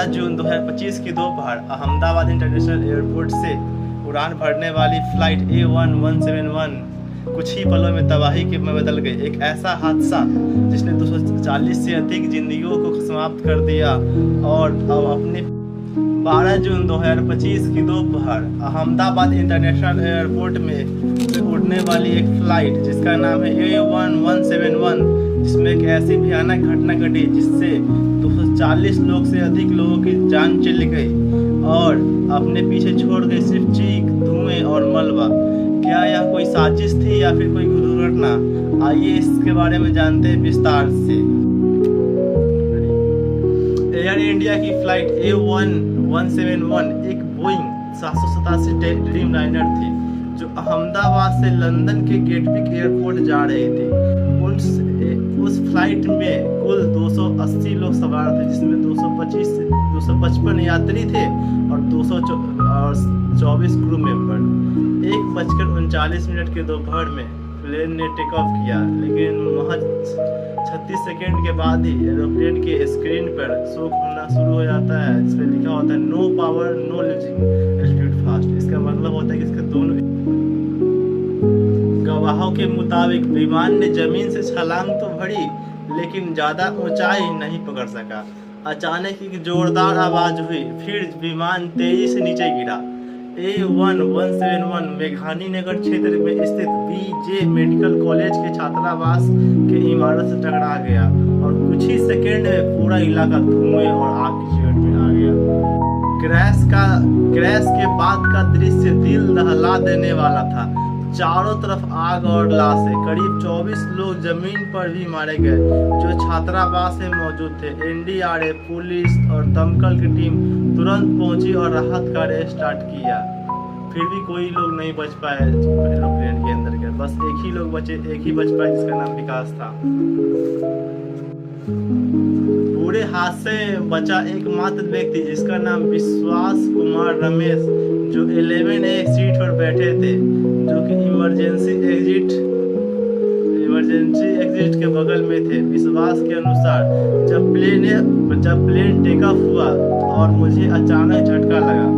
12 जून 2025 की दोपहर Ahmedabad international airport से उड़ान भरने वाली फ्लाइट A1171 कुछ ही पलों में तबाही में बदल गई। एक ऐसा हादसा जिसने 240 से अधिक जिंदगियों को समाप्त कर दिया और अब अपने 12 जून 2025 की दोपहर अहमदाबाद इंटरनेशनल एयरपोर्ट में उड़ने वाली एक फ्लाइट जिसका नाम है A1171, जिसमें एक ऐसी भयानक घटना घटी जिससे 240 लोग से अधिक लोगों की जान चली गई और अपने पीछे छोड़ गई सिर्फ चीख, धुएं और मलबा। क्या यह कोई साजिश थी या फिर कोई दुर्घटना? आइए इसके बारे में जानते हैं विस्तार से। एयर इंडिया की फ्लाइट A1171 एक बोइंग 787 ड्रीम लाइनर थी जो अहमदाबाद से लंदन के गेटविक एयरपोर्ट जा रही थी। उस फ्लाइट में कुल 280 लोग सवार थे, जिसमें 255 यात्री थे और 224 क्रू मेंबर। 1:39 के दोपहर में प्लेन ने टेक ऑफ किया, लेकिन महज 36 सेकेंड के बाद ही एरोप्लेन के स्क्रीन पर शो होना शुरू हो जाता है, जिसमें लिखा होता है no power no losing altitude fast. इसका मतलब होता है कि इसके दोनों गवाहों के मुताबिक विमान ने जमीन से छलांग तो भरी लेकिन ज्यादा ऊंचाई नहीं पकड़ सका। अचानक एक जोरदार आवाज हुई, फिर विमान तेजी से नीचे गिरा। A1171 मेघानी नगर क्षेत्र में स्थित BJ मेडिकल कॉलेज के छात्रावास के इमारत से टकरा गया और कुछ ही सेकेंड में पूरा इलाका धुएं और आग की चपेट में आ गया। क्रैश के बाद का दृश्य दिल दहला देने वाला था। चारों तरफ आग और लाशें। करीब 24 लोग जमीन पर भी मारे गए जो छात्रावास में मौजूद थे। NDRF, पुलिस और दमकल की टीम तुरंत पहुंची और राहत कार्य स्टार्ट किया। फिर भी कोई लोग नहीं बच पाए एरोप्लेन के अंदर के। बस एक ही लोग बचे, एक ही बच पाए जिसका नाम विकास था। पूरे हादसे में बचा एकमात्र व्यक्ति जिसका नाम विश्वास कुमार रमेश, जो 11A सीट पर बैठे थे, जो कि इमरजेंसी एग्जिट के बगल में थे। विश्वास के अनुसार जब प्लेन टेक ऑफ हुआ और मुझे अचानक झटका लगा,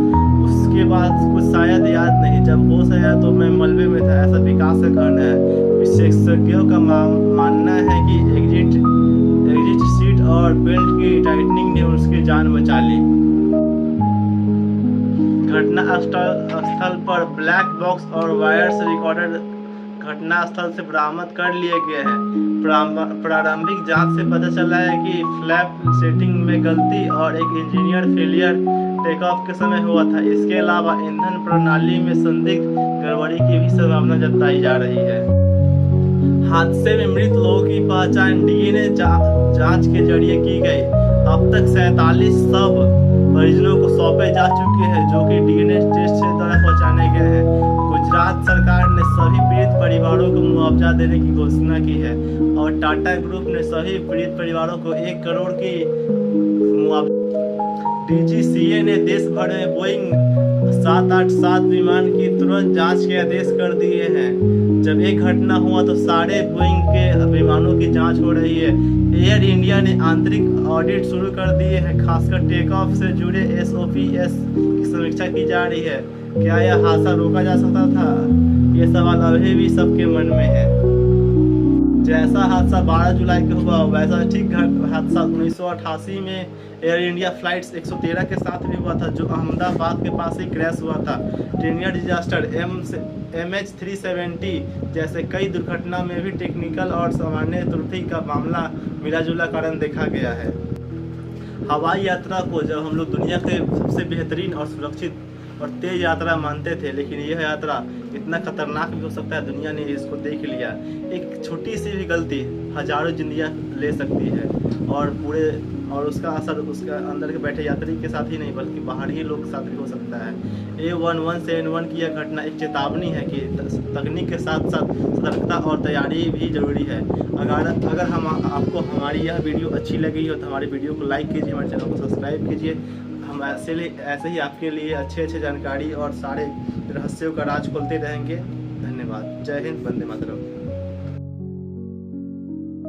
उसके बाद कुछ शायद याद नहीं। जब होश आया तो मैं मलबे में था, ऐसा विकास का कहना है। विशेषज्ञों का मानना है कि एग्जिट सीट और बेल्ट की टाइटनिंग ने उसकी जान बचा ली। घटना स्थल पर ब्लैक बॉक्स और वायर्स रिकॉर्डर घटना स्थल से बरामद कर लिए गए हैं। प्रारंभिक जांच से पता चला है कि फ्लैप सेटिंग में गलती और एक इंजीनियर फेलियर टेक ऑफ के समय हुआ था। इसके अलावा ईंधन प्रणाली में संदिग्ध गड़बड़ी की भी संभावना जताई जा रही है। हादसे में मृत लोगों की पहचान DNA जांच के जरिए की गई। अब तक 47 शव परिजनों को सौंपे जा चुके हैं, जो कि DNA टेस्ट से द्वारा पहचाने गए हैं। गुजरात सरकार ने सभी पीड़ित परिवारों को मुआवजा देने की घोषणा की है और टाटा ग्रुप ने सभी पीड़ित परिवारों को 1 करोड़ की मुआवजा। DGCA ने देश भर में बोइंग 787 विमान की तुरंत जांच के आदेश कर दिए हैं। जब एक घटना हुआ तो सारे बोइंग के विमानों की जांच हो रही है। एयर इंडिया ने आंतरिक ऑडिट शुरू कर दिए हैं, खासकर टेक ऑफ से जुड़े SOPs की समीक्षा की जा रही है। क्या यह हादसा रोका जा सकता था? ये सवाल अभी भी सबके मन में है। जैसा हादसा 12 जुलाई को हुआ वैसा ठीक हादसा 1988 में एयर इंडिया फ्लाइट्स 113 के साथ भी हुआ था, जो अहमदाबाद के पास ही क्रैश हुआ था। ट्रेनियर डिजास्टर MH370 जैसे कई दुर्घटना में भी टेक्निकल और सामान्य त्रुटि का मामला मिला जुला कारण देखा गया है। हवाई यात्रा को जब हम लोग दुनिया के सबसे बेहतरीन और सुरक्षित और तेज यात्रा मानते थे, लेकिन यह यात्रा इतना खतरनाक भी हो सकता है, दुनिया ने इसको देख लिया। एक छोटी सी भी गलती हजारों जिंदगियां ले सकती है और उसका असर उसके अंदर के बैठे यात्री के साथ ही नहीं बल्कि बाहरी लोग के साथ भी हो सकता है। A1171 की यह घटना एक चेतावनी है कि तकनीक के साथ साथ सतर्कता और तैयारी भी जरूरी है। अगर आपको हमारी यह वीडियो अच्छी लगी हो तो हमारी वीडियो को लाइक कीजिए, हमारे चैनल को सब्सक्राइब कीजिए। हम ऐसे ही आपके लिए अच्छे जानकारी और सारे रहस्यों का राज खोलते रहेंगे। धन्यवाद। जय हिंद, वंदे मातरम।